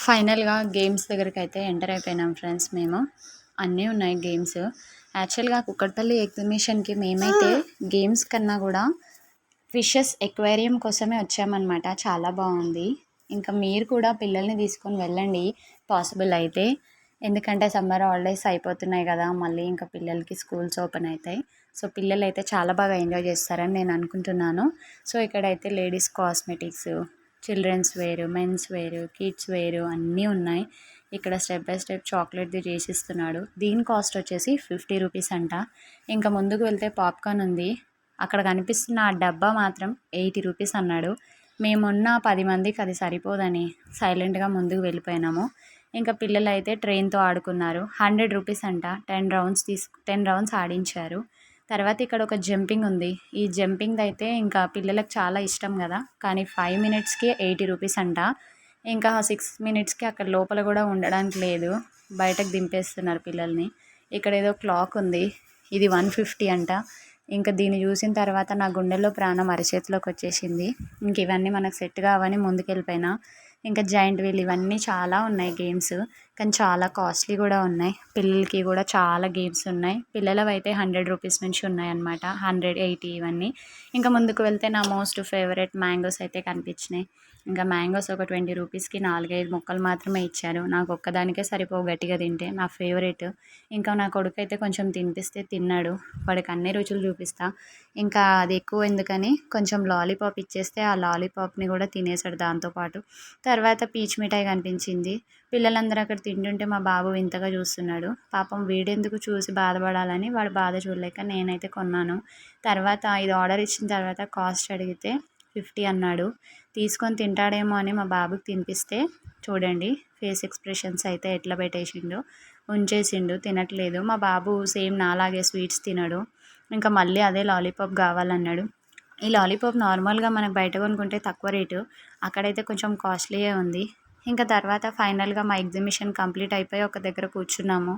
ఫైనల్‌గా games దగ్గరికైతే enter అయిపోయినాం friends మేము. అన్నీ ఉన్నాయి గేమ్స్. యాక్చువల్‌గా కుక్కట్పల్లి ఎగ్జిబిషన్‌కి మేమైతే గేమ్స్ కన్నా గూడా ఫిషెస్ ఎక్వేరియం కోసమే వచ్చామనమాట. చాలా బావుంది. ఇంకా మీరు కూడా పిల్లల్ని తీసుకొని వెళ్ళండి పాసిబుల్ అయితే. ఎందుకంటే సమ్మర్ హాలిడేస్ అయిపోతున్నాయి గదా! మళ్ళీ ఇంకా పిల్లలకి స్కూల్స్ ఓపెన్ అయితాయి. సో, పిల్లలైతే చాలా బాగా ఎంజాయ్ చేస్తారని నేను అనుకుంటున్నాను. సో, ఇక్కడైతే ladies cosmetics, children's wear, men's wear, kids wear అన్నీ ఉన్నాయి. ఇక్కడ స్టెప్ బై స్టెప్ చాక్లెట్‌ది చేసిస్తున్నాడు. దీని కాస్ట్ వచ్చేసి 50 రూపీస్ అంట. ఇంకా ముందుకు వెళ్తే పాప్‌కార్న్ ఉంది. అక్కడ కనిపిస్తున్న ఆ డబ్బా మాత్రం 80 రూపీస్ అన్నాడు. మేమున్న 10 మందికి అది సరిపోదని సైలెంట్‌గా ముందుకు వెళ్ళిపోయినాము. ఇంకా పిల్లలైతే ట్రైన్‌తో ఆడుకున్నారు. 100 రూపీస్ అంట. 10 రౌండ్స్ ఆడించారు. తర్వాత ఇక్కడ ఒక జంపింగ్ ఉంది. ఈ జంపింగ్‌దయితే ఇంకా పిల్లలకి చాలా ఇష్టం గదా! కానీ 5 మినిట్స్‌కి 80 రూపీస్ అంట. ఇంకా 6 మినిట్స్‌కి అక్కడ లోపల గూడా ఉండడానికి లేదు. బయటకు దింపేస్తున్నారు పిల్లల్ని. ఇక్కడేదో క్లాక్ ఉంది. ఇది 150 అంట. ఇంక దీన్ని జూసిన తర్వాత నా గుండెల్లో ప్రాణం అరచేతిలోకొచ్చేసింది. ఇంక ఇవన్నీ మనకు సెట్ కావని ముందుకెళ్ళిపోయినా. ఇంకా జైంట్ వీల్ ఇవన్నీ చాలా ఉన్నాయి గేమ్స్. కానీ చాలా కాస్ట్లీ గూడా ఉన్నాయి. పిల్లలకి గూడా చాలా గేమ్స్ ఉన్నాయి. పిల్లలవైతే 100 రూపీస్ నుంచి ఉన్నాయన్నమాట. 100, 80 ఇవన్నీ. ఇంకా ముందుకు వెళ్తే నా మోస్ట్ ఫేవరెట్ మ్యాంగోస్ అయితే కనిపించినాయి. ఇంకా మ్యాంగోస్ ఒక 20 రూపీస్‌కి 4, 5 ముక్కలు మాత్రమే ఇచ్చారు. నాకు ఒక్కదానికే సరిపోవు గట్టిగా తింటే. నా ఫేవరెట్. ఇంకా నా కొడుకైతే కొంచెం తినిపిస్తే తిన్నాడు. వాడికి అన్ని రుచులు చూపిస్తా. ఇంకా అది ఎక్కువ ఎందుకని కొంచెం లాలీపాప్ ఇచ్చేస్తే ఆ లాలీపాప్‌ని కూడా తినేసాడు దాంతో పాటు. తర్వాత పీచు మిఠాయి కనిపించింది. పిల్లలందరూ అక్కడ తింటుంటే మా బాబు వింతగా చూస్తున్నాడు. పాపం వీడెందుకు చూసి బాధపడాలని వాడి బాధ చూడలేక నేనైతే కొన్నాను. తర్వాత ఇది ఆర్డర్ ఇచ్చిన తర్వాత కాస్ట్ అడిగితే 50 అన్నాడు. తీసుకొని తింటాడేమో అని మా బాబుకి తినిపిస్తే చూడండి ఫేస్ ఎక్స్ప్రెషన్స్ అయితే ఎట్లా పెట్టేసిండో. ఉంచేసిండు తినట్లేదు. మా బాబు సేమ్ నాలాగే స్వీట్స్ తినడు. ఇంకా మళ్ళీ అదే లాలీపాప్ కావాలన్నాడు. ఈ లాలీపాప్ నార్మల్‌గా మనకు బయట కొనుక్కుంటే తక్కువ రేటు. అక్కడైతే కొంచెం కాస్ట్లీయే ఉంది. ఇంకా తర్వాత ఫైనల్‌గా మా ఎగ్జిబిషన్ కంప్లీట్ అయిపోయి ఒక దగ్గర కూర్చున్నాము.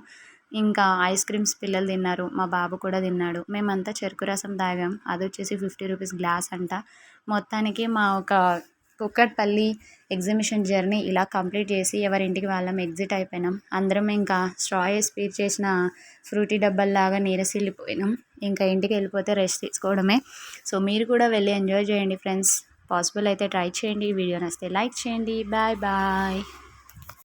ఇంకా ఐస్ క్రీమ్స్ పిల్లలు తిన్నారు. మా బాబు కూడా తిన్నాడు. మేమంతా చెరుకు రసం తాగాం. అదొచ్చేసి 50 రూపీస్ గ్లాస్ అంట. మొత్తానికి మా ఒక కుక్కట్పల్లి ఎగ్జిబిషన్ జర్నీ ఇలా కంప్లీట్ చేసి ఎవరింటికి వాళ్ళం ఎగ్జిట్ అయిపోయినాం. అందరం ఇంకా స్ట్రా ఏసి ఫీల్ చేసిన ఫ్రూటీ డబ్బాల్లాగా నీరసిల్లిపోయినాం. ఇంకా ఇంటికి వెళ్ళిపోతే రెస్ట్ తీసుకోవడమే. సో, మీరు కూడా వెళ్ళి ఎంజాయ్ చేయండి ఫ్రెండ్స్. పాసిబుల్ అయితే ట్రై చేయండి. వీడియో నచ్చితే లైక్ చేయండి. Bye bye.